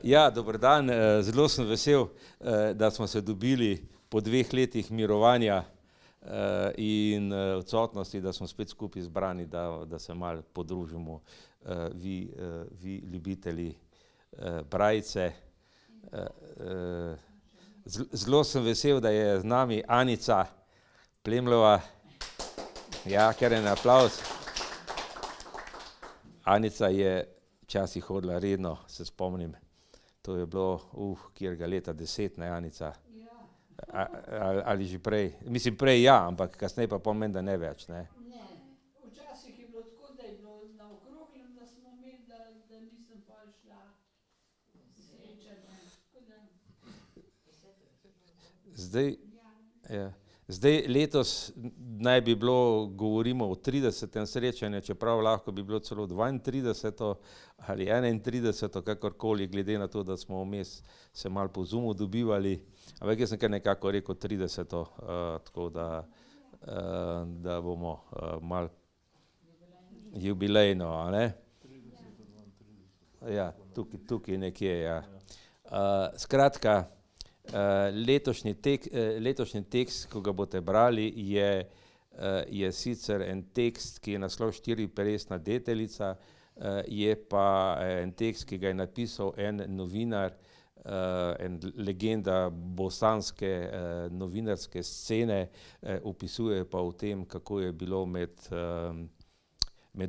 Ja, dober dan. Zelo sem vesel, da smo se dobili po 2 letih mirovanja in odsotnosti, da smo spet skupaj zbrani, da se malo podružimo, vi ljubitelji brajice. Zelo sem vesel, da je z nami Anica Plemlova. Ja, kar en aplavz. Anica je včasih hodila redno, se spomnim. To je bilo, katerega leta, 10, ne, Anica? Ali že prej? Mislim, prej ja, ampak kasneje pa pomeni, da ne več, ne? Ne, včasih je bilo tako, da je bilo na okroglem, da smo imeli, da nisem pol šla srečanje, tako da. Zdaj letos naj bi bilo, govorimo o 30. srečanju, čeprav lahko bi bilo celo 32. ali 31. kakorkoli, glede na to, da smo vmes se malo po Zoomu dobivali, ampak jaz sem kar nekako rekel 30. Tako da bomo malo jubilejno, a ne? Ja, tukaj nekje, ja. Skratka, letošnji tekst, ko ga boste brali, je sicer en tekst, ki je naslov Štiriperesna deteljica, je pa en tekst, ki ga je napisal en novinar, en legenda bosanske novinarske scene, opisuje pa o tem, kako je bilo med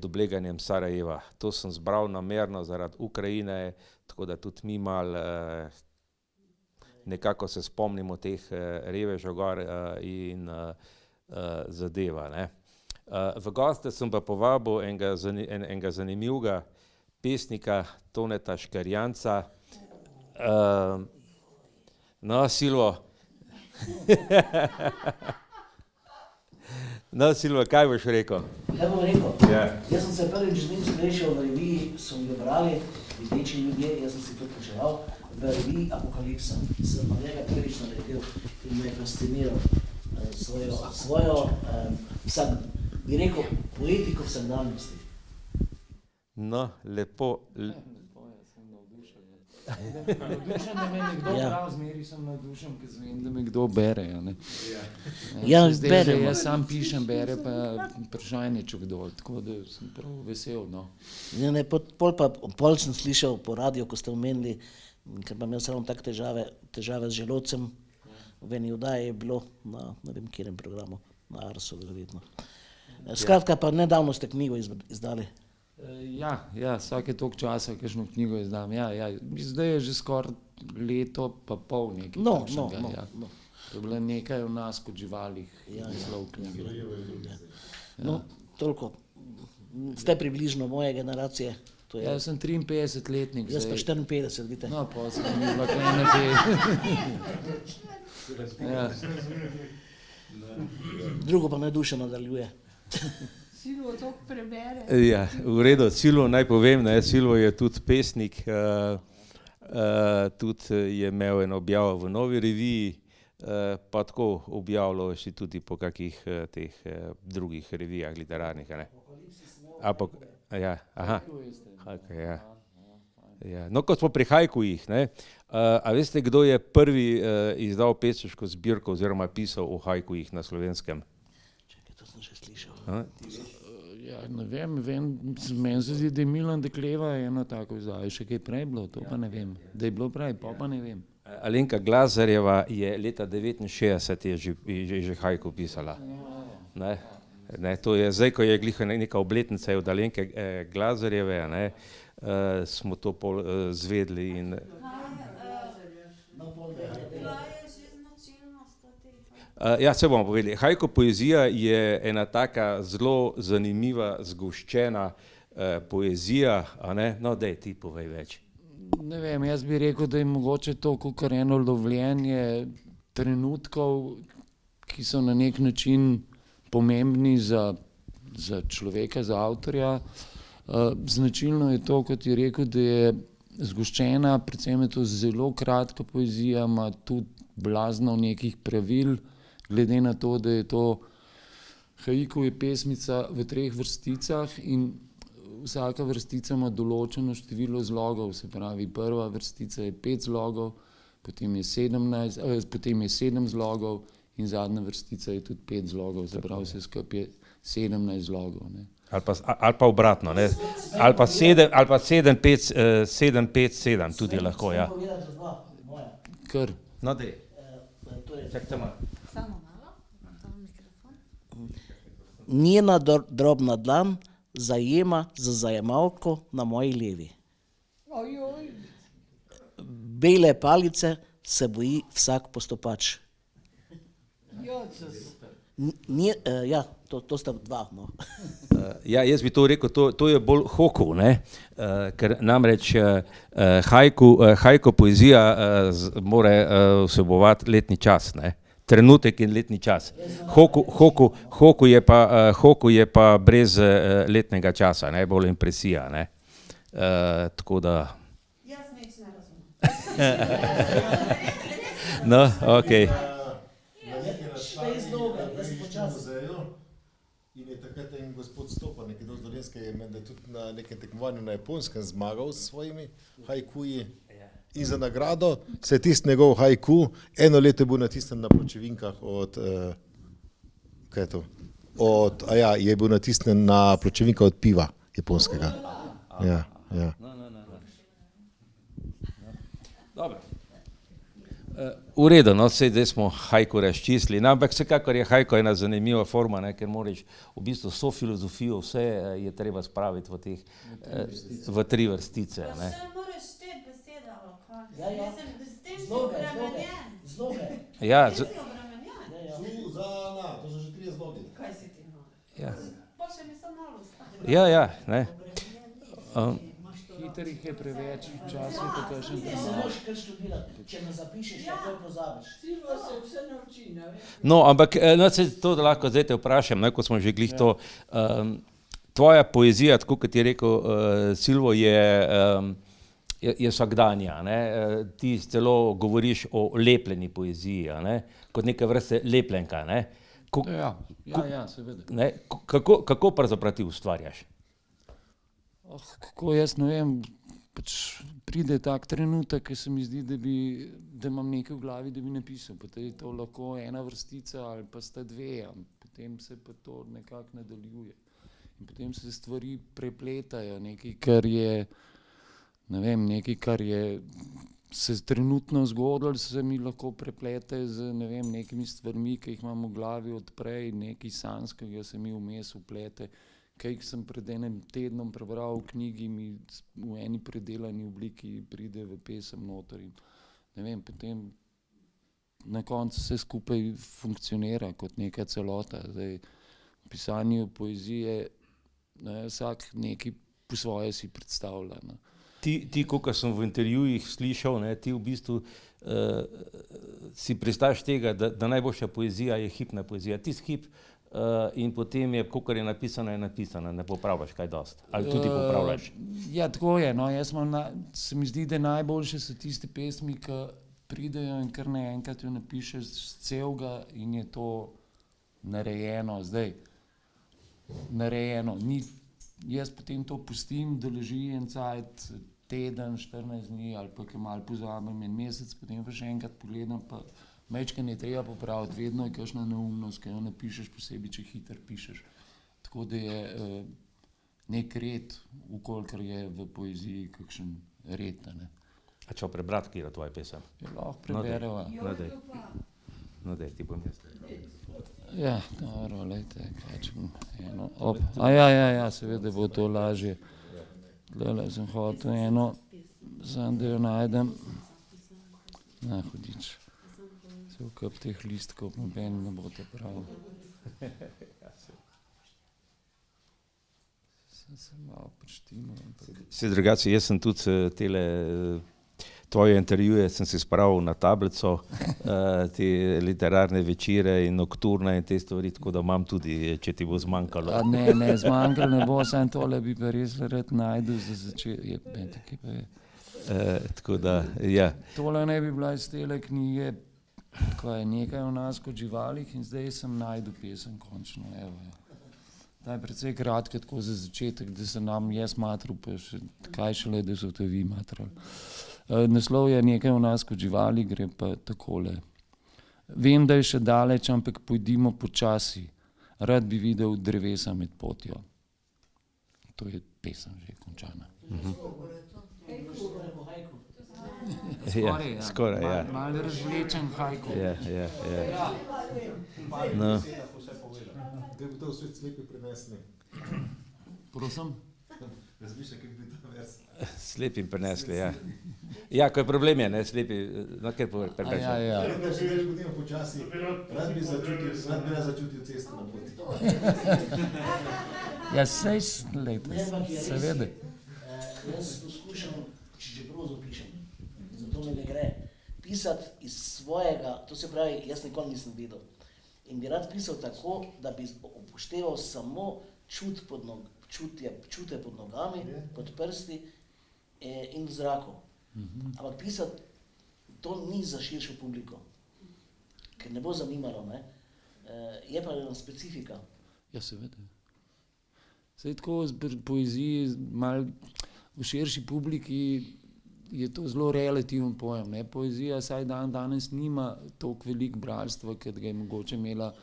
obleganjem Sarajeva. To sem zbral namerno zaradi Ukrajine, tako da tudi mi malo nekako se spomnimo teh revežev gor in zadeva, ne. V goste sem pa povabil enega zanimivega pesnika, Toneta Škerjanca. No, Silvo. No, Silvo, kaj boš rekel? Kaj bom rekel? Ja. Jaz sem se prvič z njim srečal v reviji, so jo brali, Rdeči ljudje, jaz sem si to počeval, v reviji Apokalipsa. Sem na njega prvič naletel in me je fasciniral svojo bi rekel, poetiko vsakdanjosti. No, lepo. Navdušen, da me nekdo prav zmeri, sem navdušen, ker zvem, da me kdo bere, ne. Ja, Zdaj, beremo. jaz sam pišem, bere pa vprašanje, če kdo, tako da sem prav vesel, no. Ne, pol sem slišal po radiju, ko ste omenili, ker pa imel samo tako težave z želodcem, v eni oddaji je bilo na ne vem katerem programu, na Arsu verjetno. Skratka, pa nedavno ste knjigo izdali. Ja, vsake toliko časa kakšno knjigo izdam, ja. Zdaj je že skoraj leto pa pol nekaj takšnega, ja. To je bilo nekaj o nas kot živalih, naslov knjige. No, toliko. Ste približno moje generacije. Jaz sem 53-letnik zdaj. Jaz pa 54, vidite. No, pol se mi pa kaj nekaj. Ja. Drugo pa navdušeno nadaljuje. Silvo toliko prebere. Ja, v redu, Silvo naj povem, ne, Silvo je tudi pesnik, tudi je imel eno objavo v Novi reviji, pa tako objavljal si tudi po kakih teh drugih revijah literarnih, a ne? Ja, aha. Ja. Ja. No, ko smo pri hajkujih, ne, a veste, kdo je prvi izdal pesniško zbirko oziroma pisal o hajkujih na Slovenskem? Čakaj, to sem že slišal. Ja, ne vem, meni se zdi, da je Milan Dekleva eno tako izdal, še kaj prej bilo, to pa ne vem. Da je bilo prej, pa ne vem. Alenka Glazerjeva je leta 69 je že hajku pisala. Ne, to je zdaj, ko je glih neka obletnica od Alenke Glazerjeve, ne, smo to pol zvedli in ja, se bomo povedali. Hajku poezija je ena taka zelo zanimiva, zgoščena poezija, a ne? No, daj, ti povej več. Ne vem, jaz bi rekel, da je mogoče to kakor eno lovljenje trenutkov, ki so na nek način pomembni za človeka, za avtorja. Značilno je to, kot je rekel, da je zgoščena, predvsem je to zelo kratka poezija, ima tudi blazno nekih pravil, glede na to, da je to haiku je pesmica v 3 vrsticah in vsaka vrstica ima določeno število zlogov, se pravi, prva vrstica je 5 zlogov, potem je 7 zlogov in zadnja vrstica je tudi 5 zlogov, se pravi, vse skupaj je 17 zlogov. Ne. Ali pa obratno, ne? Ali pa 7, 5, 7 tudi lahko, ja. Kar. No, dej. Čak te malo. Samo malo, tam mikrofon. Njena drobna dlan zajema z zajemalko na moji levi. Ojoj, Bele palice se boji vsak postopač. Jezus. Ja, to sta dva. No. Ja, jaz bi to rekel, to je bolj haiku, ne? Ker namreč haiku poezija mora vsebovati letni čas, ne? Trenutek in letni čas. Haiku je pa brez letnega časa, ne? Bolj impresija, ne? Tako da... Jaz nič ne razumem. No, okej. In je takrat en gospod Stopa, nekaj dosti Dolenjske, je menda tudi na nekem tekmovanju na Japonskem zmagal s svojimi haikuji. In za nagrado se je tisti njegov haiku, eno leto je bil natisnjen na pločevinkah kaj je to? Je bil natisnjen na pločevinkah od piva japonskega. Ja. Dobro. V redu, no, zdaj smo haiku razčistili, no, ampak vsekakor je haiku ena zanimiva forma, ne, ker moraš v bistvu vso filozofijo, vse je treba spraviti v 3 vrstice. Ne. Še moraš šteti besede, ali kaj? Ja. S tem si obremenjen. Zloge. Ja, S tem si obremenjen. Zuzana, to so že 3 zlogi. Kaj si ti no? ja. Pa še mi sem malo ostalo. Ja, ne. Hitrih je preveč, včasih pa kakšen Se moraš kar študirati. Če ne zapišeš, takoj pozabiš. Silva se vse nauči, ne veš. No, ampak no, se to lahko zdaj te vprašam, ne, ko smo že glih to. Tvoja poezija, tako kot je rekel Silvo, je vsakdanja, ne. Ti celo govoriš o lepljeni poeziji, ne, kot neke vrste lepljenka, ne. Ja, seveda. Ne, kako pravzaprav ti ustvarjaš? Kako jaz ne vem, pač pride tak trenutek, ki se mi zdi, da imam nekaj v glavi, da bi napisal, potem je to lahko ena vrstica ali pa sta 2, potem se pa to nekako nadaljuje. In potem se stvari prepletajo, nekaj, kar je, ne vem, nekaj, kar je se trenutno zgodilo, se mi lahko preplete z, ne vem, nekimi stvarmi, ki jih imam v glavi od prej, nekaj sanskega se mi vmes vplete. Kaj sem pred enim tednom prebral v knjigi, mi v eni predelani obliki pride v pesem noter in ne vem, potem na koncu vse skupaj funkcionira kot neka celota. Zdaj, v pisanju poezije vsak nekaj po svoje si predstavlja. Ne. Ti, kolikor sem v intervjujih slišal, ne, ti v bistvu si pristaš tega, da najboljša poezija je hipna poezija. Tisti hip in potem je, kolikor je napisano, ne popravljaš kaj dosti. Ali tudi popravljaš? Ja, tako je. No. Jaz se mi zdi, da najboljše so tiste pesmi, ki pridejo in kar naenkrat jo napišeš celega in je to narejeno. Zdaj, narejeno. Jaz potem to pustim, da leži en cajt, teden, 14 dni ali pa kaj malo pozabim, en mesec, potem pa še enkrat pogledam, pa majčkeno je treba popraviti, vedno je kakšna neumnost, ki jo napišeš, posebej, če hitro pišeš. Tako da je nek red, ukolikor je v poeziji kakšen red. Ne. A če prebrati, kjer je tvoja pesem? Jo, lahko prebereva. No, daj, ti bom jaz. Ja, dobro, lejte, kaj če bom eno... Ja, seveda bo to lažje. Glede, sem hotel eno, samo da jo najdem. Na, hudič. Se v kup teh listkov, noben ne bo te prav. Sem se malo prištimal. Se drugače, jaz sem tudi tele tvoje intervjuje sem si spravil na tablico, te literarne večere in nokturne in te stvari, tako da imam tudi, če ti bo zmanjkalo. Ne, zmanjkalo ne bo, samo tole bi pa res rad najdel za začetek. Tako da, ja. Tole ne bi bila iz tele knjige, ko je nekaj o nas kot živalih in zdaj sem najdel pesem končno, evo. Ta je precej kratka, tako za začetek, da se nam je smatral, pa še kaj šele, da so te vi matrali. Naslov je Nekaj o nas kot živali, gre pa takole. Vem, da je še daleč, ampak pojdimo počasi. Rad bi videl drevesa med potjo. To je pesem že končana. Ja, skoraj, ja. Malo razvlečen hajku. Ja. No, Da bi to v svet slepi prinesli. Prosim? Razmišljaj, kako bi to vers. slepim prinesli, ja. Ja, ko je problem je, ne, slepi, no, kar preveč. Ja. Da se več godimo počasi, rad bi začutil cesto na poti. Ja, sej, lejte, Ne, ampak je res, seveda. Jaz poskušam, če prozo pišem, zato mi ne gre, pisati iz svojega, to se pravi, jaz nikoli nisem videl. In bi rad pisal tako, da bi upošteval samo čut čute pod nogami, pod prsti in v zraku. Ampak pisati, to ni za širšo publiko, ker ne bo zanimalo, ne. Je pa ena specifika. Ja, seveda. Saj tako z poeziji, malo v širši publiki je to zelo relativen pojem, ne. Poezija saj danes nima toliko veliko bralstva, kot ga je mogoče imela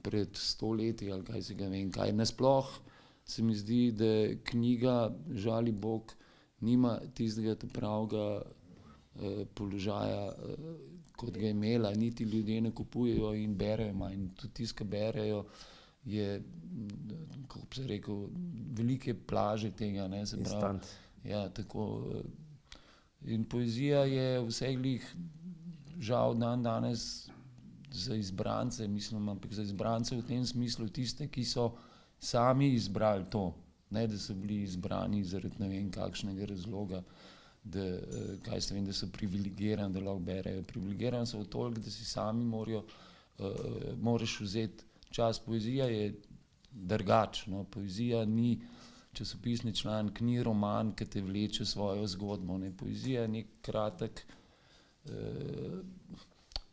pred 100 leti ali kaj se ga vem kaj. Nasploh se mi zdi, da knjiga, žali Bog, nima tistega pravega položaja, kot ga je imela, niti ljudje ne kupujejo in berejo manj. Tudi tisti, ki berejo, je, kako bi se rekel, velike plaže tega, ne, se pravi. Instant. Ja, tako. In poezija je vse glih, žal danes za izbrance, mislim, ampak za izbrance v tem smislu tiste, ki so sami izbrali to, ne da so bili izbrani zaradi ne vem kakšnega razloga, da, kaj se vem, da so privilegirani, da lahko berejo. Privilegirani so toliko, da si sami moraš vzeti čas. Poezija je drugače, no. Poezija ni časopisni članek, ni roman, ki te vleče svojo zgodbo, ne. Poezija je nek kratek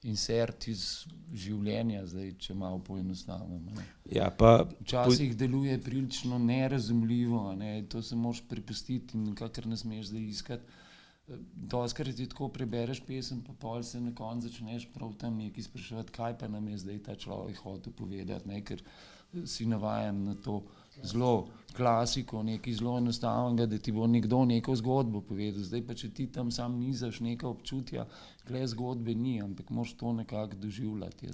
insert iz življenja, zdaj, če malo poenostavim, ne. Ja, pa Včasih deluje prilično nerazumljivo, a ne, to se moraš prepustiti in nikakor ne smeš zdaj iskati. Dostikrat ti tako prebereš pesem, pa pol se na koncu začneš prav tam nekaj spraševati, kaj pa nam je zdaj ta človek hotel povedati, ne, ker si navajen na to zelo klasiko, nekaj zelo enostavnega, da ti bo nekdo neko zgodbo povedal. Zdaj pa, če ti tam sam nizaš neka občutja, tule zgodbe ni, ampak moraš to nekako doživljati.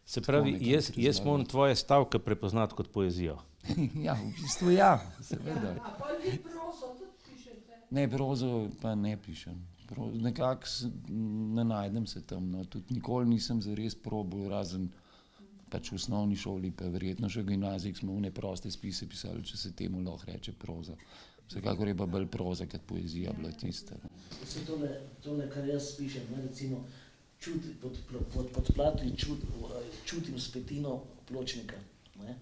se pravi, jaz moram tvoje stavke prepoznati kot poezijo. Ja, v bistvu ja, seveda. A pa vi proso tudi pišete? Ne, prozo pa ne pišem. Nekako ne najdem se tam, no. Tudi nikoli nisem zares probal, razen pač v osnovni šoli, pa verjetno še v gimnaziji smo one proste spise pisali, če se temu lahko reče proza. Vsekakor je pa bolj proza kot poezija bila tista. Vse tole, kar jaz pišem, ne, recimo, pod platni čutim spetino pločnika, ne,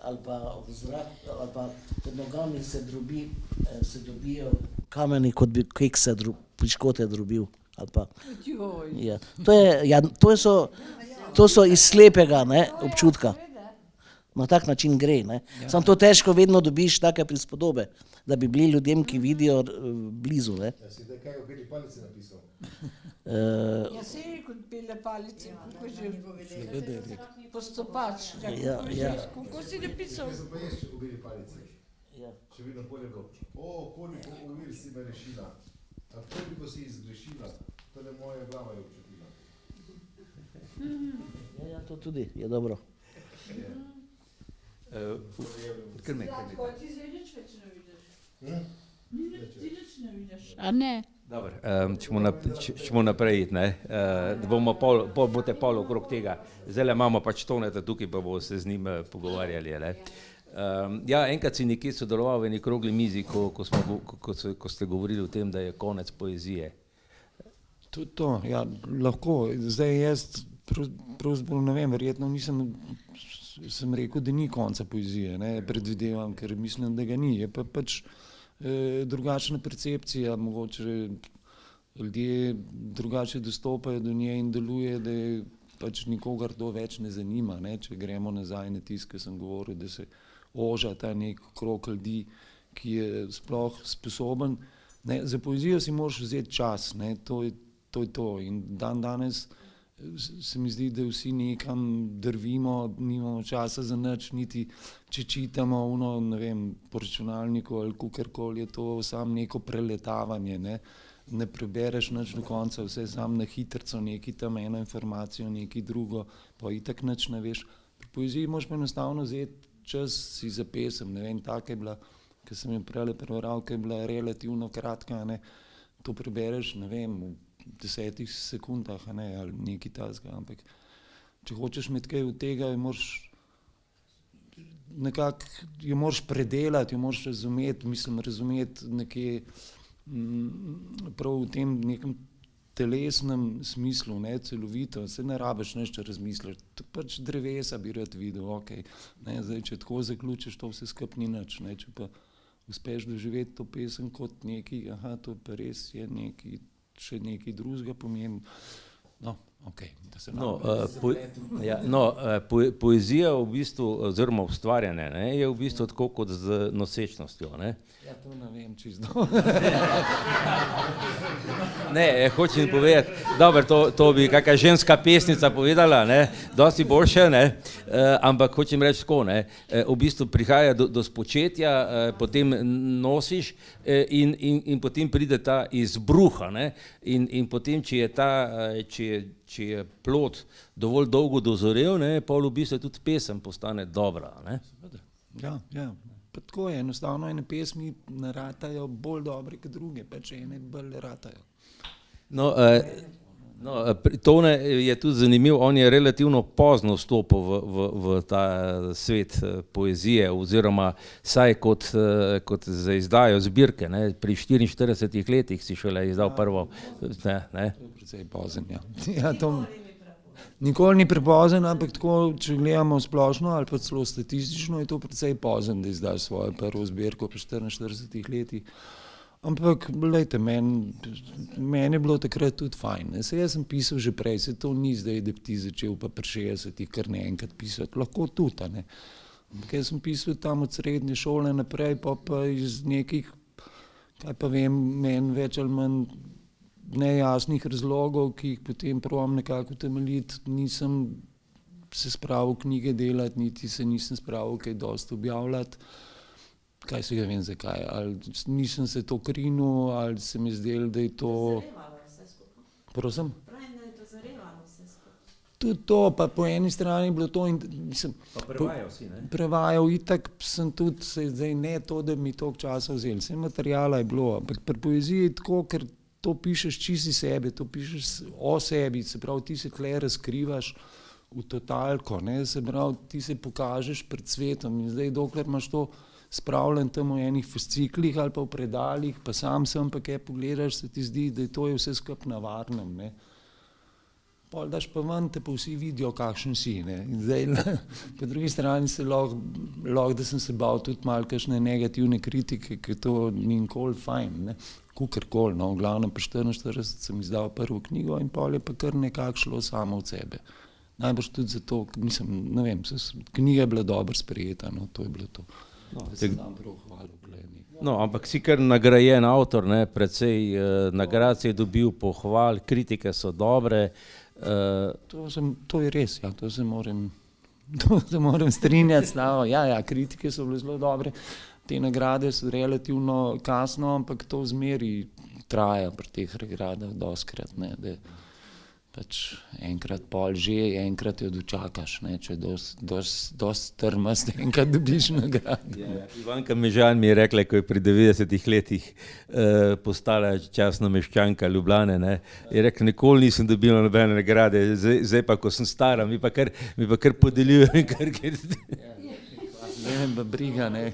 ali pa v zrak, ali pa pod nogami se dobijo kameni, kot bi kekse piškote drobil, ali pa, Joj. ja. To so iz slepega, ne, občutka. Na tak način gre, ne. Samo to težko vedno dobiš take prispodobe, da bi bili ljudem, ki vidijo, blizu, ne. Ja, si zdaj kaj o beli palici napisal? Ja, si rekel, bele palice, kako že postopač. Ja. Kako si napisal? Jaz sem pa jaz o beli palici. Ja. Še vidno polje bilo. O, koliko ovir si me rešila, a koliko si izgrešila, tole moja glava je občutila. Ja, to tudi je dobro. Sladko, ti zdaj nič več ne vidiš. Ti nič ne vidiš. A ne? Dobro, če bomo naprej iti, ne, da bomo boste pol okrog tega. Zdajle imamo pač Toneta tukaj, pa bomo se z njim pogovarjali, ne. Ja, enkrat si nekje sodeloval v eni krogli mizi, ko ste govorili o tem, da je konec poezije. Tudi to, ja, lahko. Zdaj jaz pravzaprav ne vem, verjetno sem rekel, da ni konca poezije, ne, predvidevam, ker mislim, da ga ni. Je pa pač drugačna percepcija, mogoče ljudje drugače dostopajo do nje in deluje, da je pač nikogar to več ne zanima, ne, če gremo nazaj na tisto, kar sem govoril, da se oža ta nek krog ljudi, ki je sploh sposoben. Ne, za poezijo si moraš vzeti čas, ne, to je to. In danes se mi zdi, da vsi nekam drvimo, nimamo časa za nič, niti če čitamo ne vem, po računalniku ali kakorkoli, je to samo neko preletavanje, ne prebereš nič do konca, vse samo na hitrico, nekaj tam eno informacijo, nekaj drugo, pa itak nič ne veš. Pri poeziji moraš pa enostavno vzeti čas si za pesem, ne vem, taka je bila, ki sem jo prejle prebral, ki je bila relativno kratka, ne, to prebereš, ne vem, v 10 sekundah, ne, ali nekaj takega, ampak če hočeš imeti kaj od tega, jo moraš predelati, jo moraš razumeti nekje prav v tem nekem telesnem smislu, ne, celovito, se ne rabiš nič razmisliti, pač drevesa bi rad videl, okej, ne, zdaj, če tako zaključiš, to vse skupaj ni nič, ne, če pa uspeš doživeti to pesem kot nekaj, to pa res je nekaj, še nekaj drugega pomeni, no, okej, da se poezija v bistvu, oziroma ustvarjanje, ne, je v bistvu tako kot z nosečnostjo, ne. Ja, to ne vem čisto. Ne, hočem povedati, dobro, to bi kakšna ženska pesnica povedala, ne, dosti boljše, ne, ampak hočem reči tako, ne, v bistvu prihaja do spočetja, potem nosiš in potem pride ta izbruh, ne, in potem, če je plod dovolj dolgo dozorel, ne, pol v bistvu tudi pesem postane dobra, ne. Ja. Pa tako je, enostavno ene pesmi ne ratajo bolj dobre kot druge, pač ene bolj ratajo. Tone je tudi zanimiv, on je relativno pozno vstopil v ta svet poezije, oziroma saj kot za izdajo zbirke, ne, pri 44 letih si šele izdal prvo, ne. To je precej pozen, ja. Ja, to nikoli ni prepozen, ampak tako, če gledamo splošno ali pa celo statistično, je to precej pozen, da izdaš svojo prvo zbirko pri 44 letih. Ampak, glejte, meni je bilo takrat tudi fajn, ne. Saj jaz sem pisal že prej, saj to ni zdaj, da bi ti začel pa pri 60 kar naenkrat pisati, lahko tudi, ne. Ampak jaz sem pisal tam od srednje šole naprej, pa iz nekih, kaj pa vem, meni več ali manj nejasnih razlogov, ki jih potem probam nekako utemeljiti, nisem se spravil knjige delati, niti se nisem spravil kaj dosti objavljati. Kaj se ga vem zakaj, ali nisem se to krinil, ali se mi zdelo, da je to... Prosim? Tudi to, pa po eni strani je bilo to in mislim... Pa prevajal si, ne? Prevajal, itak sem tudi, zdaj ne to, da bi mi toliko časa vzeli, vse materijala je bilo, ampak pri poeziji je tako, ker to pišeš čisti sebe, to pišeš o sebi, se pravi, ti se tle razkrivaš v totalko, ne, se pravi, ti se pokažeš pred svetom in zdaj, dokler imaš to spravljen tam v enih fasciklih ali pa v predalih, pa sam sem, pa kaj pogledaš, se ti zdi, da to je vse skupaj na varnem, ne. Pol daš pa ven, te pa vsi vidijo, kakšen si, ne. In zdaj, po drugi strani se lahko, da sem se bal tudi malo kakšne negativne kritike, ker to ni nikoli fajn, ne. Kakorkoli, no, v glavnem pri 44 sem izdal prvo knjigo in pol je pa kar nekako šlo samo od sebe. Najbrž tudi zato, mislim, ne vem, knjiga je bila dobro sprejeta, no, to je bilo to. Se znam prav hvalil, gledaj. No, ampak si kar nagrajen avtor, ne, precej nagrad si je dobil, pohval, kritike so dobre. To je res, ja, to se moram strinjati, ja, kritike so bile zelo dobre. Te nagrade so relativno kasno, ampak to zmeri traja pri teh nagradah dostikrat, ne, da pač enkrat pol že, enkrat jo dočakaš, ne, če dosti trmast, enkrat dobiš nagrado. Ivanka Mežan mi je rekla, ko je pri 90 letih postala častna meščanka Ljubljane, ne, je rekla, nikoli nisem dobila nobene nagrade, zdaj pa, ko sem stara, mi pa kar podeljujejo. Zdaj me pa briga, ne.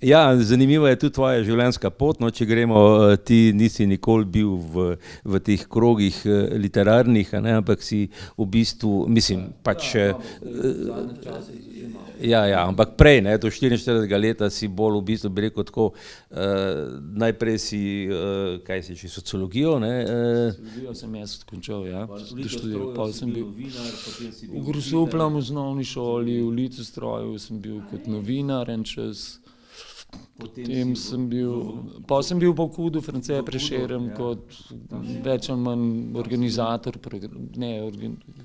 Ja, zanimiva je tudi tvoja življenjska pot, no, če gremo, ti nisi nikoli bil v teh krogih literarnih, ne, ampak si v bistvu, mislim, pač, Ja, ampak prej, ne, do 44 leta si bolj v bistvu, bi rekel tako, najprej si, kaj si, sociologijo, ne? Sociologijo sem jaz končal, ja. Pol Študiral, pol sem bil novinar, potem si v Grosupljem v osnovni šoli, v Licostroju sem bil kot novinar en čas. Potem sem bil, pol sem bil pa v KUD-u France Prešeren kot več ali manj organizator,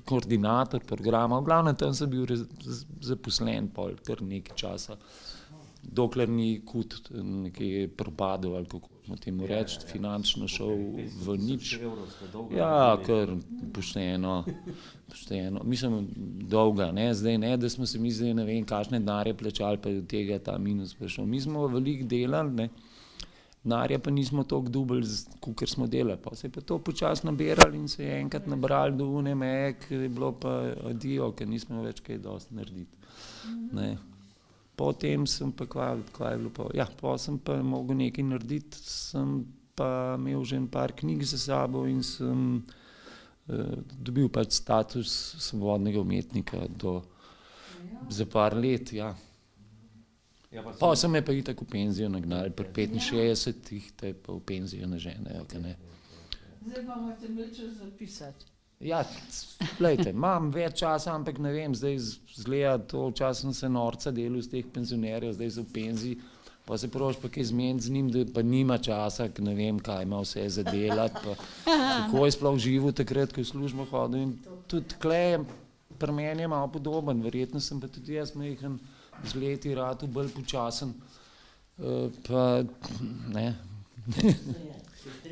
koordinator programa. V glavnem tam sem bil zaposlen pol kar nekaj časa, dokler ni KUD nekaj propadel, ali kako smo temu reči, finančno šel v nič. Ja, kar pošteno. Mislim, dolga, ne, zdaj ne, da smo se mi zdaj ne vem kakšne denarje plačali, pa je od tega ta minus prišel. Mi smo veliko delali, ne, denarja pa nismo toliko dobili, kakor smo delali. Pa se je pa to počasno nabirali in se je enkrat nabrali do une meje, ker je bilo pa adijo, ker nismo več kaj dosti narediti. Ne. Potem sem pa, kaj je bilo pa, ja, pa sem pa mogel nekaj narediti, sem pa imel že en par knjig za sabo in sem dobil pač status svobodnega umetnika za par let, ja. Pa sem me pa itak v penzijo nagnali, pri 65, te pa v penzijo naženejo, ka ne. Zdaj pa morate imeti čas zapisati. Ja, glejte, imam več časa, ampak ne vem, zdaj zgleda to, včasih sem se norca delal z teh penzionerjev, zdaj so v penziji, pa se probaš pa kaj zmeniti z njim, da pa nima časa, ne vem, kaj ima vse za delati, pa kako je sploh živel takrat, ko je v službo hodil in tudi tukaj pri meni je malo podoben, verjetno sem pa tudi jaz majhen z leti ratu bolj počasen, pa ne,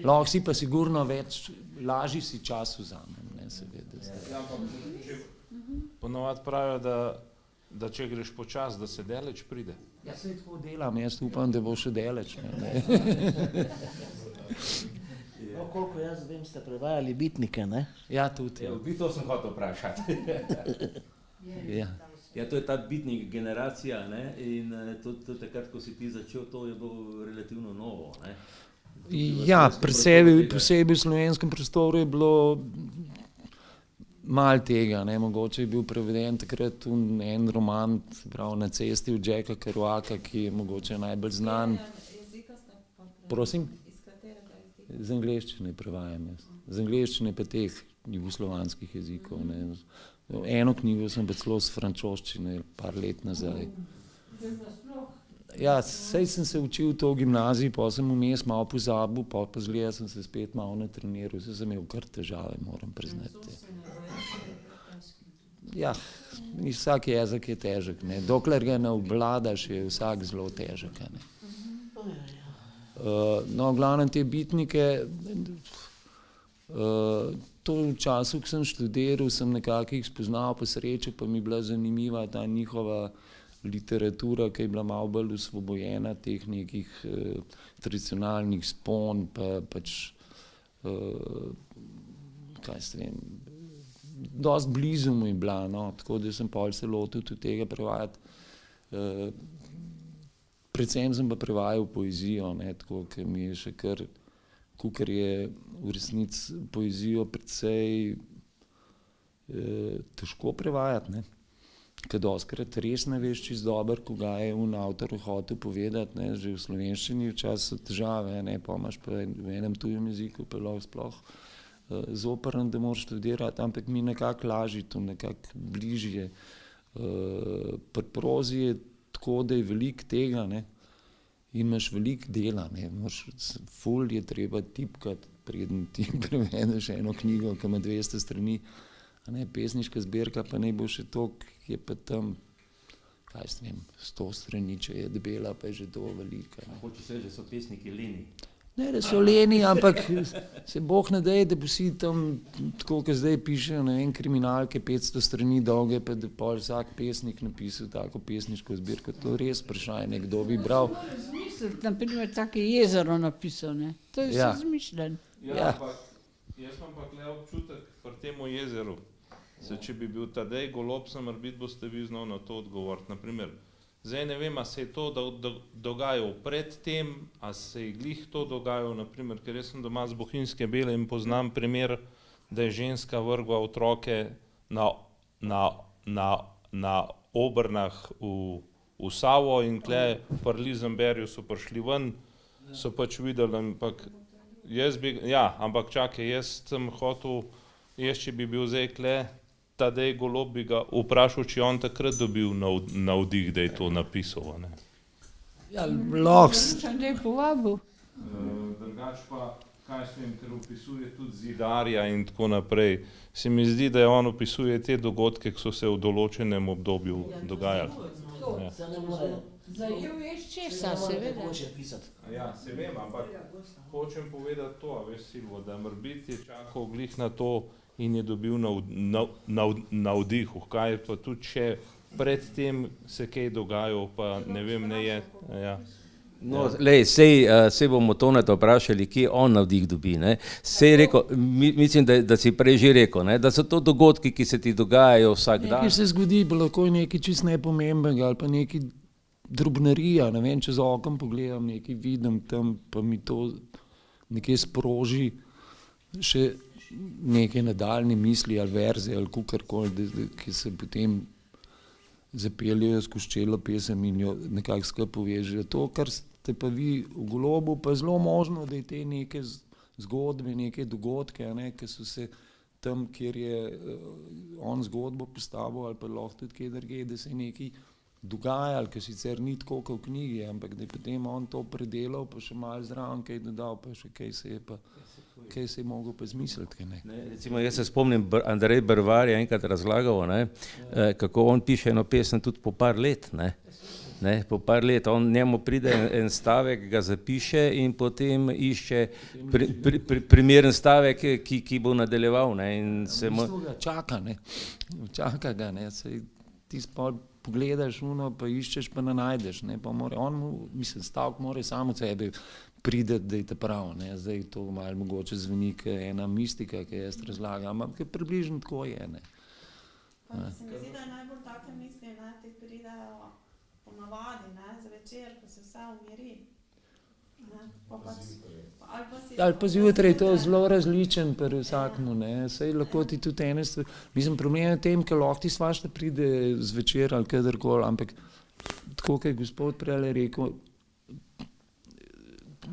lahko si pa sigurno več, lažji si čas vzamem, ne, seveda. Ponovadi pravijo, da če greš počasi, da se daleč pride. Ja, saj tako delam, jaz upam, da bo še daleč. No, koliko jaz vem, ste prevajali bitnike, ne? Ja, tudi. Ja, v bistvu sem hotel vprašati. Ja. Ja, to je ta bitnik generacija, ne, in tudi takrat, ko si ti začel, to je bilo relativno novo, ne. Ja, posebej v slovenskem prostoru je bilo malo tega, ne, mogoče je bil preveden takrat en roman, se pravi Na cesti od Jacka Kerouaka, ki je mogoče najbolj znan. Prosim? Z angleščine prevajam jaz. Z angleščine pa teh jugoslovanskih jezikov, ne. Eno knjigo sem pa celo s francoščine par let nazaj. Ja, saj sem se učil to v gimnaziji, pa sem vmes malo pozabil, pa zgleda sem se spet malo natreniral, saj sem imel kar težave, moram priznati. Ja, vsak jezik je težek, ne, dokler ga ne obvladaš, je vsak zelo težek, ne. No, v glavnem te bitnike, to v času, ko sem študiral, sem nekako jih spoznal po srečo, pa mi je bila zanimiva ta njihova literatura, ki je bila malo bolj osvobojena teh nekih tradicionalnih spon, pa pač, kaj se vem, dosti blizu mu je bila, no, tako da sem pol se lotil tudi tega prevajati. Predvsem sem pa prevajal poezijo, ne, tako, ker mi je še kar, kakor je v resnici poezijo precej težko prevajati, ne. Ker dostikrat res ne veš čisto dobro, koga je avtor hotel povedati, ne, že v slovenščini včasih so težave, ne, pa imaš pa v enem tujem jeziku pa lahko sploh zoprn, da moraš študirati, ampak mi nekako lažje to, nekako bližje. Pri prozi je tako, da je veliko tega, ne, in imaš veliko dela, ne, ful je treba tipkati, preden ti prevedeš eno knjigo, ki ima 200 strani, a ne, pesniška zbirka pa naj bo še toliko, je pa tam, kaj s tem, 100 strani, če je debela, pa je že to velika. Hoče se, da so pesniki leni. Ne, da so leni, ampak se Bog ne dej, da bi si tam, tako kot zdaj pišejo, ne vem, kriminalke 500 strani dolge, pa da pol vsak pesnik napisal tako pesniško zbirko, to je res vprašanje, kdo bi bral. Zmisliti, na primer, tako jezero napisal, ne, to je vse zmišljen. Ja, ampak jaz imam pa tule občutek pri temu jezeru. Se, če bi bil Tadej Golob, sem morbiti boste vi znal na to odgovoriti. Naprimer, zdaj ne vem, a se je to dogajalo pred tem, a se je glih to dogajalo, naprimer, ker jaz sem doma z Bohinjske Bele in poznam primer, da je ženska vrgla otroke na Obrnah v Savo in tle pri Lisenberju so prišli ven, so pač videli, ampak ampak čakaj, jaz sem hotel, če bi bil zdaj kle, Tadej Golob bi ga vprašal, če je on takrat dobil navdih, da je to napisal, a ne. Ja, lahko. Sem te povabil. Drugač pa, kaj s tem, ker opisuje tudi Zidarja in tako naprej, se mi zdi, da on opisuje te dogodke, ki so se v določenem obdobju dogajali. Ja. Se ne more, Zajel veš se česa, ne more seveda. mogoče pisati. Ja, se vem, ampak hočem povedati to, a veš, Silvo, da morbit je čakal glih na to in je dobil navdih, kaj pa tudi še predtem se kaj dogajalo, pa ne vem, ne je, ja. No, lej, sej bomo Toneta vprašali, kje on navdih dobi, ne. Sej rekel, mislim, da si prej že rekel, ne, da so to dogodki, ki se ti dogajajo vsak dan. Nekaj se zgodi, pa lahko je nekaj čist nepomembnega ali pa nekaj drobnarija, ne vem, čez okno pogledam, nekaj vidim tam, pa mi to nekaj sproži še neke nadaljne misli ali verze ali kakorkoli, ki se potem zapeljejo skozi čelo pesem in jo nekako skupaj povežejo. To, kar ste pa vi v Golobu, pa je zelo možno, da je te neke zgodbe, neke dogodke, a ne, ki so se tam, kjer je on zgodbo postavil ali pa lahko tudi kje drugje, da se je nekaj dogajalo, ki sicer ni tako kot v knjigi, ampak da je potem on to predelal, pa še malo zraven kaj dodal, pa še kaj se je mogel pa zmisliti. Recimo, jaz se spomnim, Andrej Brvar je enkrat razlagal, ne, kako on piše eno pesem tudi po par let, ne. Po par let, njemu pride en stavek, ga zapiše in potem išče primeren stavek, ki bo nadaljeval, ne, in se čaka, ne, čaka ga, ne, saj ti pogledaš pa iščeš, pa ne najdeš, ne, pa mora, stavek mora samo od sebe prideti, da je ta prav, ne, zdaj to malo mogoče zveni ena mistika, ki jaz razlagam, ampak približno tako je, ne. Pa se mi zdi, da je najbolj take misli, ne, ti pridejo ponavadi, ne, zvečer, ko se vse umiri. Ne, pa pač, ali pa zjutraj je to zelo različen pri vsakmu, ne, saj lahko ti tudi ene stvari, mislim, problem je v tem, ker lahko ti svašta pride zvečer ali kadarkoli, ampak tako, kot je gospod prej rekel,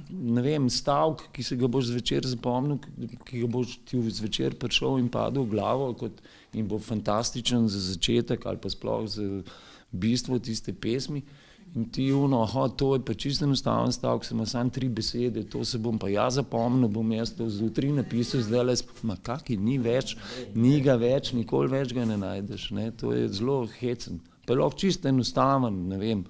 ne vem, stavek, ki se ga boš zvečer zapomnil, ki ga boš ti zvečer prišel in padel v glavo in bo fantastičen za začetek ali pa sploh za bistvo tiste pesmi in ti to je pa čisto enostaven stavek, se ima samo 3 besede, to se bom pa jaz zapomnil, bom jaz to zjutraj napisal, zdajle, kaki, ni več, ni ga več, nikoli več ga ne najdeš, ne, to je zelo hecen, pa je lahko čisto enostaven, ne vem.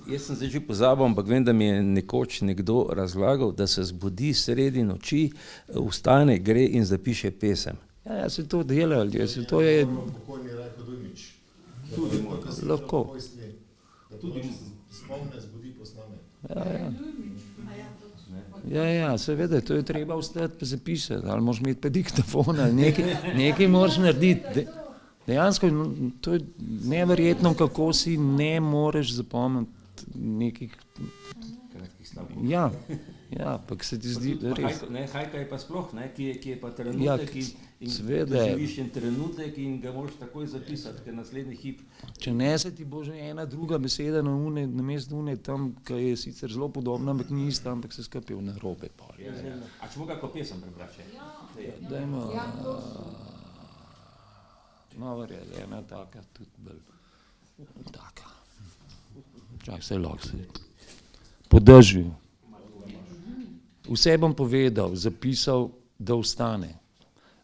Jaz sem zdaj že pozabil, ampak vem, da mi je nekoč nekdo razlagal, da se zbudi sredi noči, vstane, gre in zapiše pesem. Ja, se to dela, ljudje, se to je... Pokojni Rajko Dujmič. Lahko. Tudi spomne, zbudi posname. Ja, seveda, to je treba vstati pa zapisati, ali moraš imeti pa diktafon, ali nekaj moraš narediti. Dejansko, to je neverjetno, kako si ne moreš zapomniti nekih... Ja, pa se ti zdi res. Hajka je pa sploh, ne, ki je pa trenutek in doživiš en trenutek in ga moraš takoj zapisati, ker naslednji hip. Če ne, se ti bo že ena druga beseda namesto une tam, ki je sicer zelo podobna, ampak ni ista, ampak se skapil na robe. A če moga kako pesem prebrače? Dajmo... Novar je ena taka, tudi bolj taka. Čak se lahko se po dežju. Vse bom povedal, zapisal, da ostane.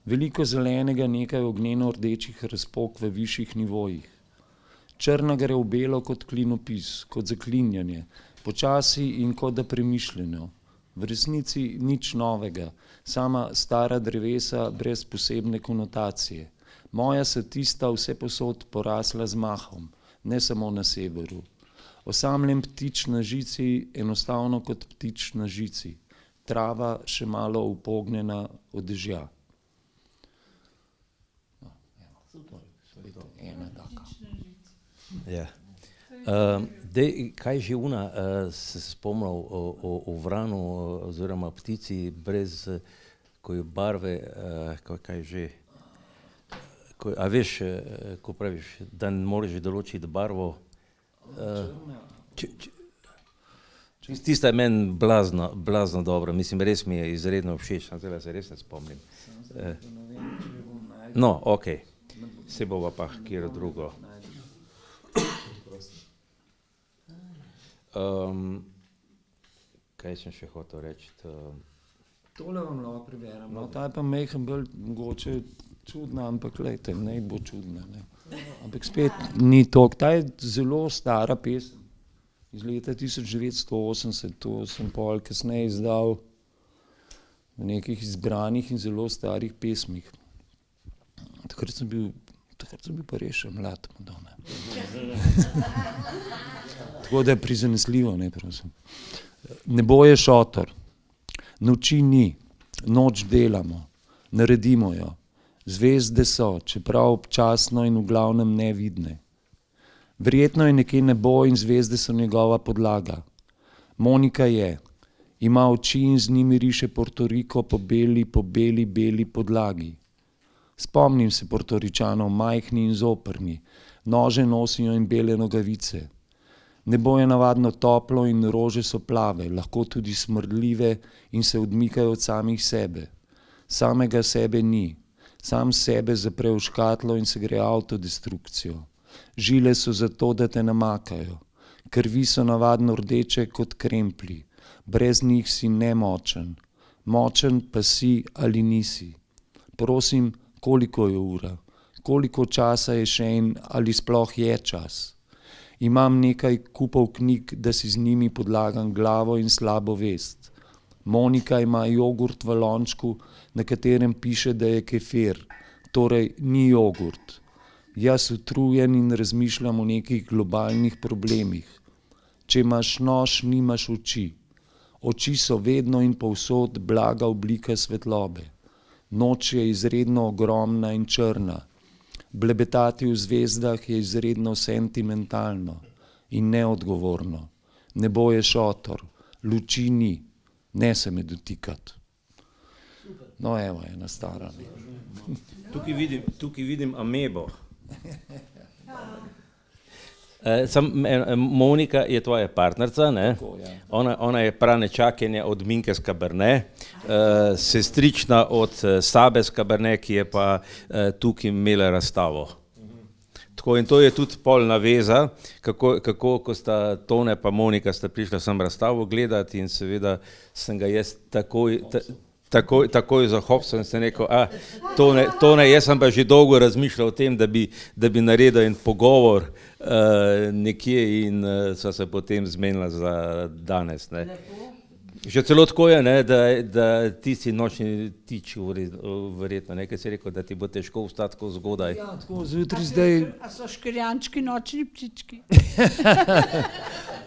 Veliko zelenega, nekaj ognjeno rdečih razpok v višjih nivojih. Črna gre v belo kot klinopis, kot zaklinjanje, počasi in kot da premišljeno. V resnici nič novega, sama stara drevesa brez posebne konotacije. Moja so tista vse posod porasla z mahom, ne samo na severu. Osamljen ptič na žici, enostavno kot ptič na žici. Trava še malo upognjena od dežja. Ena taka. Ja. Kaj že se spomnil o vranu oziroma ptici brez, ko je barve, kaj že, A veš, ko praviš, da ne moreš določiti barvo, tista je meni blazno dobra, mislim, res mi je izredno všeč, zdaj se res ne spomnim. No, okej, se bova pa kjer drugo. Kaj sem še hotel reči? Tole vam lahko preberem, no, ta je pa majhen bolj mogoče čudna, ampak glejte, ne bo čudna, ne. Ampak spet ni toliko, ta je zelo stara pesem, iz leta 1980, to sem pol kasneje izdal v nekih izbranih in zelo starih pesmih. Takrat sem bil pa res še mlad, Madonna. Tako da je prizanesljivo, ne, prosim. Nebo je šotor, noči ni, noč delamo, naredimo jo, zvezde so, čeprav občasno in v glavnem nevidne. Verjetno je nekje nebo in zvezde so njegova podlaga. Monika je, ima oči in z njimi riše Portoriko po beli podlagi. Spomnim se Portoričanov, majhni in zoprni, nože nosijo in bele nogavice. Nebo je navadno toplo in rože so plave, lahko tudi smrdljive in se odmikajo od samih sebe. Samega sebe ni, sam sebe zapre v škatlo in se gre avtodestrukcijo. Žile so zato, da te namakajo. Krvi so navadno rdeče kot kremplji, brez njih si nemočen. Močen pa si ali nisi. Prosim, koliko je ura? Koliko časa je še in ali sploh je čas? Imam nekaj kupov knjig, da si z njimi podlagam glavo in slabo vest. Monika ima jogurt v lončku, na katerem piše, da je kefir, torej ni jogurt. Jaz utrujen in razmišljam o nekih globalnih problemih. Če imaš nož, nimaš oči. Oči so vedno in povsod blaga oblika svetlobe. Noč je izredno ogromna in črna. Blebetati v zvezdah je izredno sentimentalno in neodgovorno. Nebo je šotor, luči ni, ne se me dotikati. No, evo, ena stara. Tukaj vidim amebo. Monika je tvoja partnerca, ne? Ona je pranečakinja od Minke z Cabernet, sestrična od Sabe z Cabernet, ki je pa tukaj imela razstavo. Tako in to je tudi pol naveza, kako ko sta Tone pa Monika sta prišla sem razstavo gledati in seveda sem ga jaz takoj zahopsil in sem rekel, Tone, jaz sem pa že dolgo razmišljal o tem, da bi naredil en pogovor nekje in sva se potem zmenila za danes, ne. Že celo tako je, ne, da ti si nočni tič verjetno, ne, ker si rekel, da ti bo težko vstati tako zgodaj. Ja, tako zjutraj zdaj. A so škrjančki nočni ptički?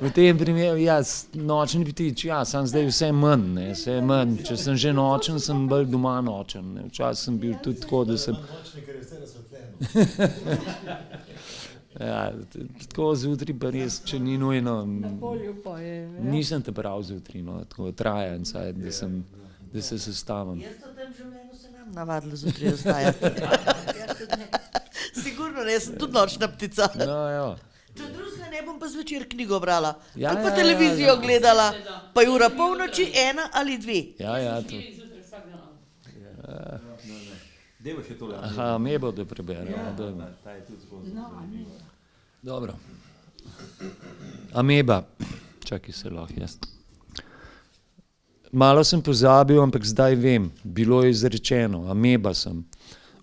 V tem primeru, ja, nočni ptič, ja, sam zdaj vse manj, ne, vse manj. Če sem že nočen, sem bolj doma nočen, ne. Včasih sem bil tudi tako, da sem. Nočni, ker je vse razsvetljeno. Ja, tako zjutraj pa res, če ni nujno. Na polju pa je. Nisem te prav zjutraj, no, tako traja en sajt, da se sestavim. Jaz v tem življenju se nam navadila zjutraj ostajati. Sigurno ne, jaz sem tudi nočna ptica. No, ja. Če drugega ne bom pa zvečer knjigo brala, Ja, ali pa ja, televizijo ja. gledala, pa je ura polnoči, 1 ali 2. Ja, to. Deva še tole. Aha, amebo da preberem. Ta je tudi zelo No, zanimiva. Dobro. Ameba. Čakaj, se lahko jaz. Malo sem pozabil, ampak zdaj vem. Bilo je izrečeno. Ameba sem.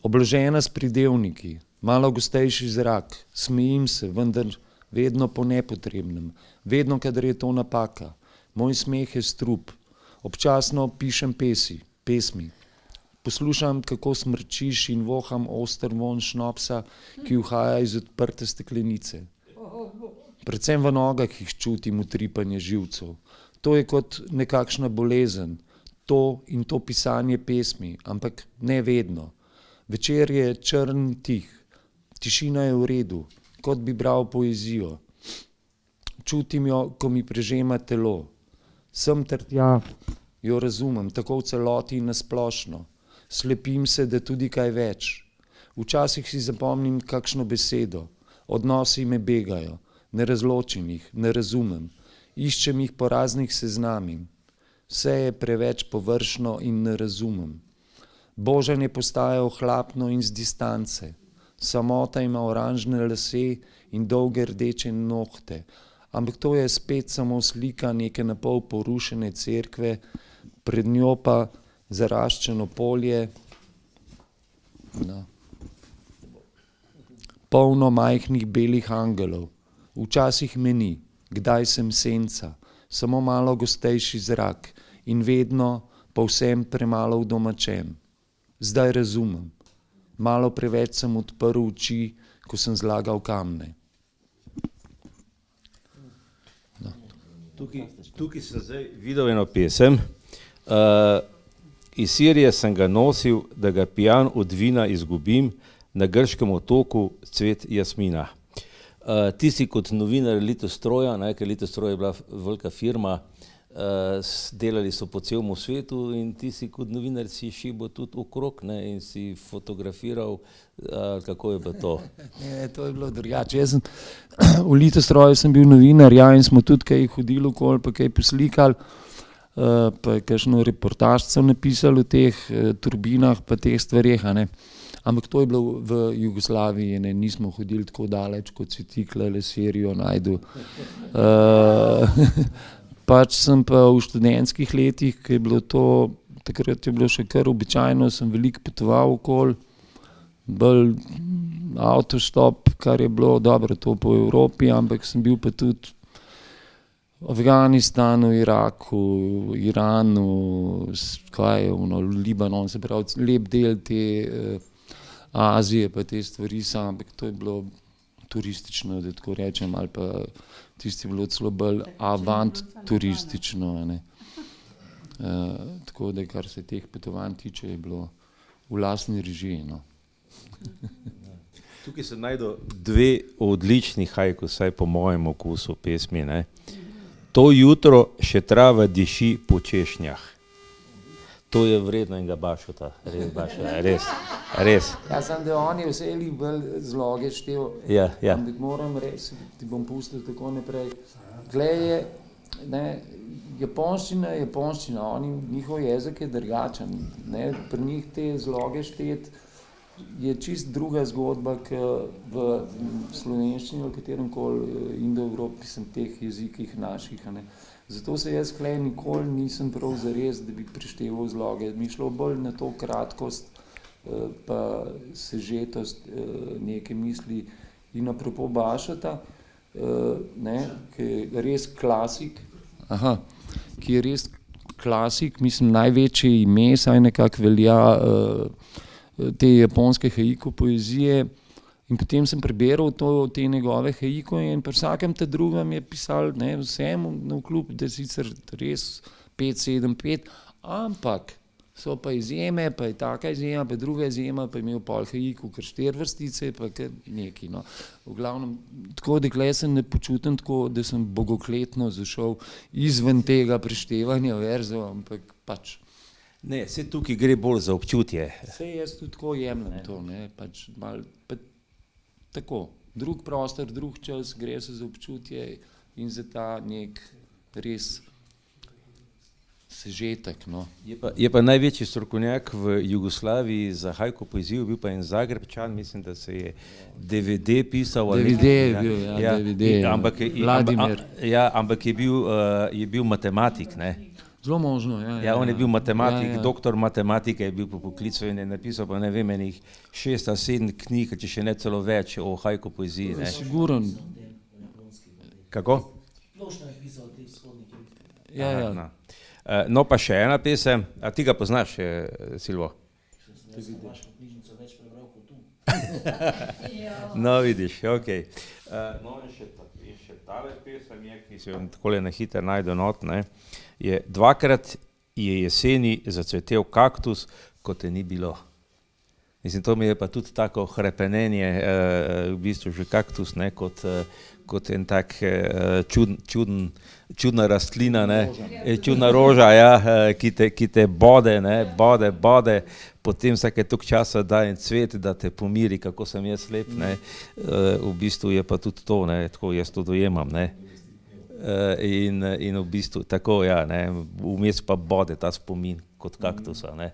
Obložena s pridevniki. Malo gostejši zrak. Smejim se, vendar vedno po nepotrebnem. Vedno, kadar je to napaka. Moj smeh je strup. Občasno pišem pesmi. Poslušam, kako smrčiš in voham oster vonj šnopsa, ki uhaja iz odprte steklenice. Predvsem v nogah jih čutim utripanje živcev. To je kot nekakšna bolezen, to in to pisanje pesmi, ampak ne vedno. Večer je črn tih, tišina je v redu, kot bi bral poezijo. Čutim jo, ko mi prežema telo. Sem ter tja jo razumem, tako v celoti in nasplošno. Slepim se, da tudi kaj več. Včasih si zapomnim kakšno besedo, odnosi me begajo, ne razločim jih, ne razumem, iščem jih po raznih seznamih. Vse je preveč površno in ne razumem. Božanje postaja ohlapno in z distance. Samota ima oranžne lase in dolge rdeče nohte, ampak to je spet samo slika neke napol porušene cerkve, pred njo pa zaraščeno polje, no, polno majhnih belih angelov. Včasih me ni, kdaj sem senca, samo malo gostejši zrak in vedno povsem premalo udomačen. Zdaj razumem. Malo preveč sem odprl oči, ko sem zlagal kamne. No. Tukaj sem zdaj videl eno pesem. Iz Sirije sem ga nosil, da ga pijan od vina izgubim, na grškem otoku cvet jasmina. Ti si kot novinar Litostroja, ker Litostroj je bila velika firma, delali so po celem svetu in ti si kot novinar si šibo tudi okrog, ne, in si fotografiral, kako je bilo to? Ne, to je bilo drugače. Jaz sem, v Litostroju sem bil novinar, ja, in smo tudi kaj hodili okoli, pa kaj poslikali, pa kakšno reportažco napisali o teh turbinah, pa teh stvareh, a ne. Ampak to je bilo v Jugoslaviji, ne, nismo hodili tako daleč, kot si ti klele serijo najdu. Pač sem pa v študentskih letih, ki je bilo to, takrat je bilo še kar običajno, sem veliko potoval okoli, bolj avtostop, kar je bilo dobro to po Evropi, ampak sem bil pa tudi v Afganistanu, Iraku, Iranu, kaj je ono, Libanon, se pravi, lep del te Azije pa te stvari sam, ampak to je bilo turistično, da tako rečem, ali pa tisti je bilo celo bolj avant turistično, ne. Tako da, kar se teh potovanj tiče, je bilo v lastni režiji, no. Tukaj sem najdel dve odlični haiku, vsaj po mojem okusu pesmi, ne. To jutro še trava diši po češnjah. To je vredno enega Bašota, res. Ja, samo da on je vse bolj zloge štel, Ja. ampak moram reči, ti bom pustil tako naprej. Glej je, ne, japonščina, njihov jezik je drugačen, ne, pri njih te zloge štet je čist druga zgodba, k v slovenščini ali kateremkoli indoevropski sem teh jezikih naših, a ne. Zato se jaz klej nikoli nisem prav zares, da bi prišteval zloge. Mi šlo bolj na to kratkost, pa sežetost neke misli in apropo Bašota, ne, ki je res klasik, ki je res klasik, mislim, največje ime, saj nekako velja te japonske haiku poezije. In potem sem preberal te njegove haiku in pri vsakem te drugem je pisal, ne, vsem navkljub, da sicer res 5-7-5, ampak so pa izjeme, pa je taka izjema, pa druga izjema, pa je imel pol haiku, kar 4 vrstice, pa kar neki, no. V glavnem, tako dekle se ne počutim tako, da sem bogokletno zašel izven tega preštevanja verzov, ampak pač. Ne, saj tukaj gre bolj za občutje. Saj jaz tudi tako jemljem to, ne, pač malo, tako, drug prostor, drug čas, gre se za občutje in za ta nek res sežetek, no. Je pa največji strokovnjak v Jugoslaviji za haiku poezijo bil pa en Zagrebčan, mislim, da se je DVD pisal. DVD je bil, ja, DVD, Vladimir. Ja, ampak je bil matematik, ne. Zelo možno, ja. Ja, on je bil matematik, doktor matematike je bil po poklicu in je napisal pa ne vem, enih 6 ali 7 knjig, če še ne celo več o haiku poeziji, ne. Siguren. Kako? Plošno je pisal te vzhodnike. Ja. No pa še ena pesem, a ti ga poznaš, Silvo? Jaz sem vašo knjižnico več prebral kot tu. No, vidiš, okej. No in še tale pesem je, ki se jo takole na hiter najde not, ne, je dvakrat je jeseni zacvetel kaktus, ko te ni bilo. Mislim, to mi je pa tudi tako hrepenenje, v bistvu že kaktus, ne, kot en tak čudna rastlina, ne, čudna roža, ja, ki te bode, ne, bode, potem vsake toliko časa da en cvet, da te pomiri, kako sem jaz lep, ne, v bistvu je pa tudi to, ne, tako jaz to dojemam, ne. In v bistvu tako, ja, ne, vmes pa bode ta spomin kot kaktusa, ne.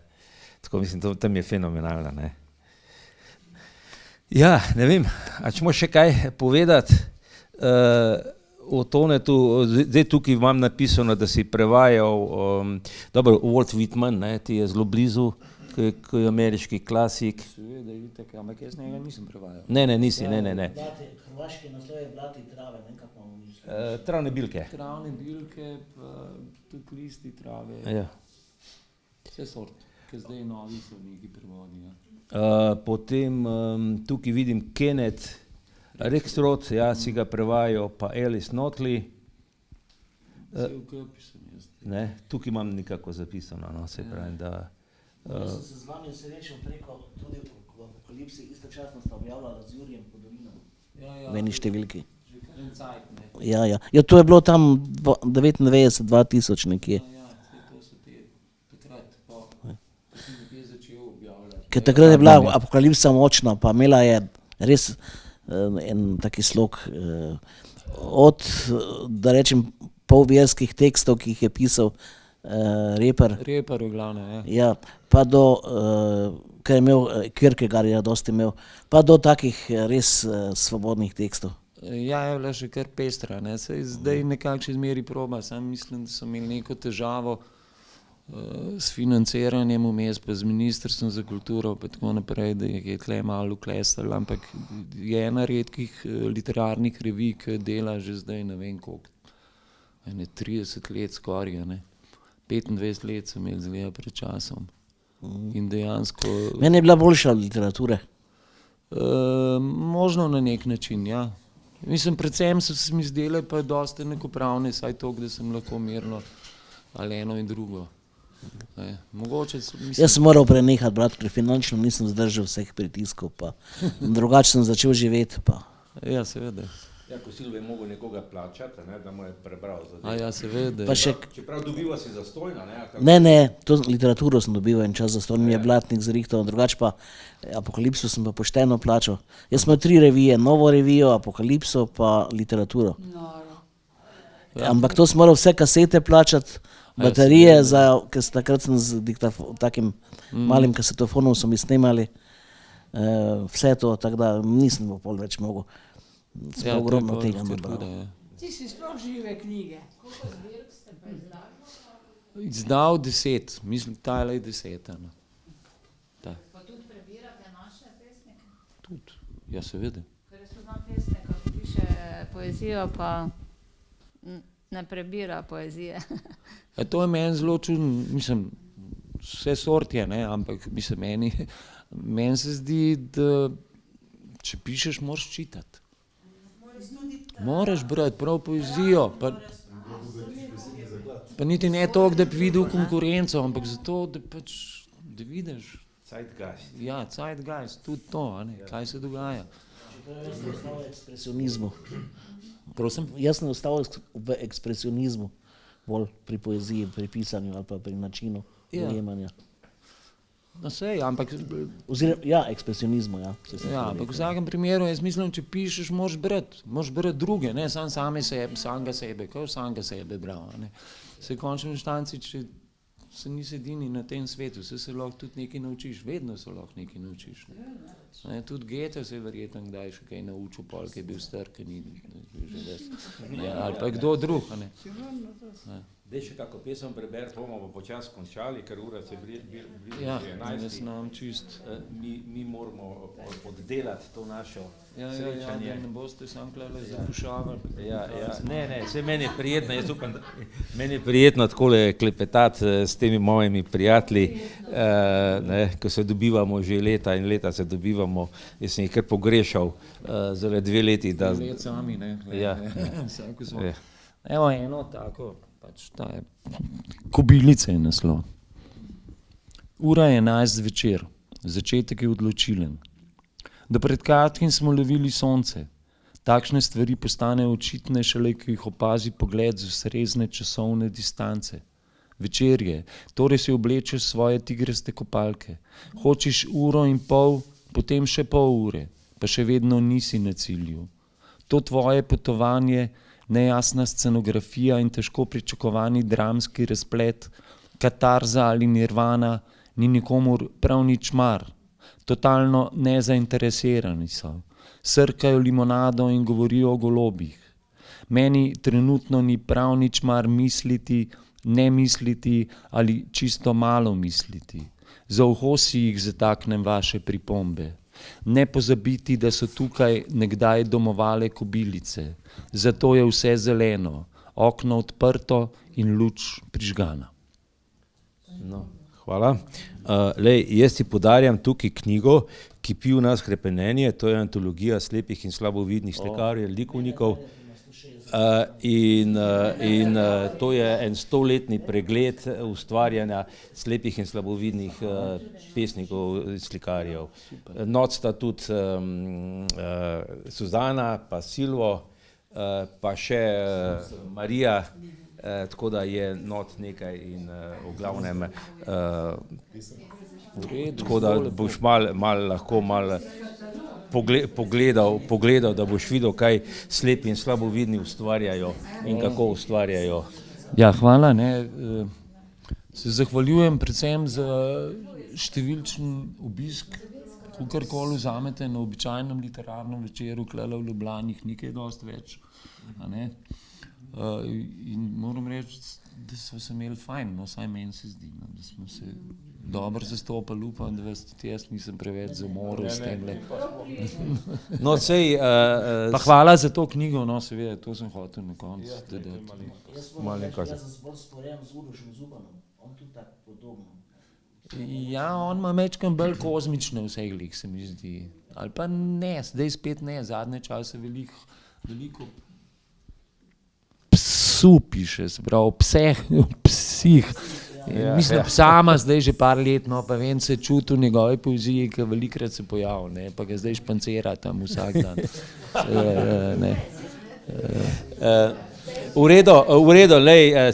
Tako mislim, tam je fenomenalna, ne. Ja, ne vem, a ćemo še kaj povedati o Tonetu, zdaj tukaj imam napisano, da si prevajal, dobro, Walt Whitman, ne, ti je zelo blizu, ki je ameriški klasik. Seveda, itak, ampak jaz njega nisem prevajal. Ne, nisi, ne. Hrvaški naslov je Blati trave, ne, kako imamo misli. Travne bilke. Travne bilke, pa tudi listi trave. Ja. Vse sorte, ki zdaj novi so neki prevodi, ja. Potem tukaj vidim Kenneth Rexroth, ja, si ga prevajal, pa Alice Notley. Vse v kupi sem jaz. Ne, tukaj imam nekako zapisano, no, se pravi, da... Jaz sem se z vami srečal preko, tudi v Apokalipsi, istočasno sta objavljala z Jurjem Podolinom. V eni številki. Že kar en cajt, ne. Ja, to je bilo tam 99-2000 nekje. Ja, to so te takrat, ko sem nekje začel objavljati. Ker takrat je bila Apokalipsa močna, pa imela je res en taki slog od, da rečem, polverskih tekstov, ki jih je pisal Reper. Reper v glavne, ja. Ja, pa do, kar je imel Kierkegaard, je dosti imel, pa do takih res svobodnih tekstov. Ja, je bila še kar pestra, ne, saj zdaj nekako še zmeri proba, sam mislim, da so imeli neko težavo s financiranjem vmes, pa z Ministrstvom za kulturo, pa tako naprej, da je tle malo uklestal, ampak je ena redkih literarnih revij, ki dela že zdaj ne vem koliko, 30 let skoraj, ne. 25 let so imeli zgleda pred časom. In dejansko... Meni je bila boljša literatura. Možno na nek način, ja. Mislim, predvsem so se mi zdele pa dosti enakopravne, saj toliko, da sem lahko mirno ali eno in drugo. Mogoče mislim... Jaz sem moral prenehati brati, ker finančno nisem zdržal vseh pritiskov, pa drugače sem začel živeti, pa... Ja, seveda. Ja, ko Silve je mogel nekoga plačati, ne, da mu je prebral zadevo. Ja, seveda. Pa še... Čeprav dobiva si zastojna, ne? Ne, to literaturo sem dobival en čas zastojn, mi je Blatnik zrihtal, drugače pa Apokalipso sem pa pošteno plačal. Jaz sem imel 3 revije, Novo revijo, Apokalipso pa literaturo. Ampak to sem moral vse kasete plačati, baterije, ker takrat sem z takim malim kasetofonom so mi snemali vse to, tako da nisem pol več mogel. Smo ogromno tega nabral. Ti si sploh žive knjige. Koliko zbirk ste pa izdali? Izdal 10, mislim, ta je 10. Pa tudi prebirate naše pesnike? Tudi, ja seveda. Ker jaz poznam pesnika, ki piše poezijo, pa ne prebira poezije. To je meni zelo čudno, mislim, vse sort je, ne, ampak mislim, meni se zdi, da če pišeš, moraš čitati. Moraš brati prav poezijo, pa niti ne toliko, da bi videl konkurenco, ampak zato, da pač, da vidiš. Zeitgeist. Ja, Zeitgeist, tudi to, ne, kaj se dogaja. Jaz sem ostal v ekspresionizmu. Prosim? Jaz sem ostal v ekspresionizmu, bolj pri poeziji, pri pisanju ali pa pri načinu dojemanja. No sej, ampak... Ja, ekspresionizmu, ja. Ja, ampak v vsakem primeru, jaz mislim, če pišeš, moraš brati druge, ne, samega sebe, kaj samega sebe bral, ne. Se končni inštanci, če se nisi edini na tem svetu, se lahko tudi nekaj naučiš, vedno se lahko nekaj naučiš. Ne, tudi Goethe se je verjetno kdaj še kaj naučil, pol, ki je bil star, ki ni že ves. Ja, ali pa kdo drug, ne. Dej še kako pesem preberiti, bomo pa počasi končali, ker ura se bliži 11. Jaz znam čist. Mi moramo oddelati to našo srečanje. Ja, ne boste sam klele zapušavali. Ja, ne, vse meni je prijetno, jaz upam, meni je prijetno takole klepetati s temi mojimi prijatelji, ko se dobivamo že leta in leta se dobivamo, jaz sem jih kar pogrešal zaradi 2 leti. 2 let sami, ne. Ja. Evo eno tako. Pač ta je, Kobilica je naslov. Ura je 11 zvečer. Začetek je odločilen. Do pred kratkim smo lovili sonce. Takšne stvari postanejo očitne šele, ko jih opazi pogled z ustrezne časovne distance. Večer je, torej si oblečeš svoje tigraste kopalke. Hočeš 1,5 ure, potem še pol ure, pa še vedno nisi na cilju. To tvoje potovanje, nejasna scenografija in težko pričakovani dramski razplet, katarza ali nirvana, ni nikomur prav nič mar. Totalno nezainteresirani so. Srkajo limonado in govorijo o golobih. Meni trenutno ni prav nič mar misliti, ne misliti ali čisto malo misliti. Za uho si jih zataknem vaše pripombe. Ne pozabiti, da so tukaj nekdaj domovale kobilice. Zato je vse zeleno, okno odprto in luč prižgana. No, hvala. Jaz ti podarjam tukaj knjigo, ki pije v nas hrepenenje, to je antologija slepih in slabovidnih slikarjev, likovnikov. In to je en 100-letni pregled ustvarjanja slepih in slabovidnih pesnikov, slikarjev. Not sta tudi Suzana, pa Silvo, pa še Marija, tako da je not nekaj in v glavnem tako da boš lahko pogledal, da boš videl, kaj slepi in slabovidni ustvarjajo in kako ustvarjajo. Ja, hvala. Se zahvaljujem predvsem za številčen obisk, kakorkoli vzamete na običajnem literarnem večeru, klele v Ljubljani, nekaj dosti več. In moram reči, da smo se imeli fajn, no, vsaj meni se zdi, no, da smo se dobro zastopali, upam, da vas tudi jaz nisem preveč zamoril s temle. No, sej... Pa hvala za to knjigo, no, seveda, to sem hotel na koncu dodati. Jaz sem bolj sporejen z Urošem Zubanom, on tudi tako podobno. Ja, on ima mečkam bolj kozmične vseh lik, se mi zdi. Ali pa ne, zdaj spet ne, zadnje čase veliko psu piše, se pravi, psih. Mislim, psama zdaj že par let, no, pa vem, se čuti v njegovi poeziji, ki velikrat se pojavi, pa ga zdaj špancira tam vsak dan. V redu,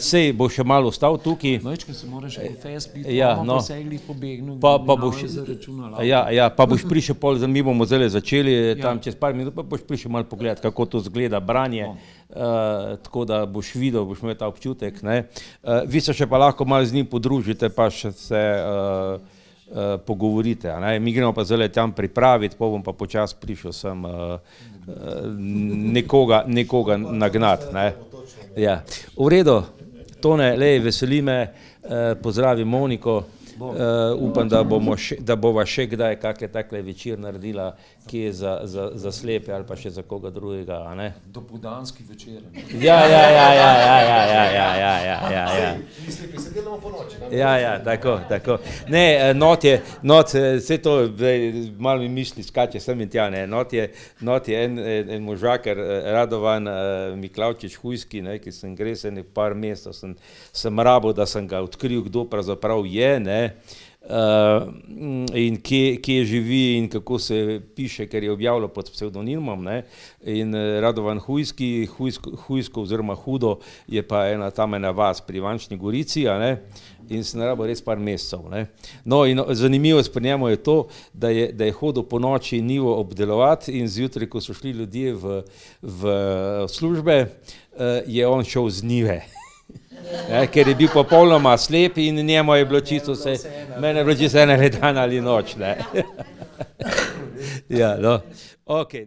sej bo še malo ostal tukaj. Majčko se moraš konfes biti, no, pa se glih pobegnil, pa boš zaračunal. Pa boš prišel pol, mi bomo zdaj začeli, tam čez par minut, pa boš prišel malo pogledati, kako to zgleda branje, tako da boš videl, boš imel ta občutek. Vi se še pa lahko malo z njim podružite, pa še se pogovorite. Mi gremo pa zdaj tam pripraviti, pa bom pa počas prišel sem nekoga nagnati. Ja. V redu, Tone, veseli me, pozdravi Moniko, upam, da bova še kdaj kakle takle večer naredila, ki je za slepe ali pa še za koga drugega. Dopoldanski večer. Ja. Slepi se delamo po noči. Ja, tako. Ne, not, vse to, malo mi misli skače sem in tja, ne, not je en možakar, Radovan Miklavčič Hujski, ki sem gresen par mesecev, sem rabil, da sem ga odkril, kdo pravzaprav je, ne, in kje živi in kako se piše, ker je objavljal pod psevdonimom, ne, in Radovan Hujsko oziroma Hudo je pa tam ena vas pri Ivančni Gorici, ne, in sem rabil res par mesecev, ne. No, in zanimivo pri njemu je to, da je hodil po noči njivo obdelovati in zjutraj, ko so šli ljudje v službe, je on šel z njive. Ker je bil popolnoma slep in njemu je bilo čisto vse, mene je bilo čisto ena dan ali noč. Ja, no, okej.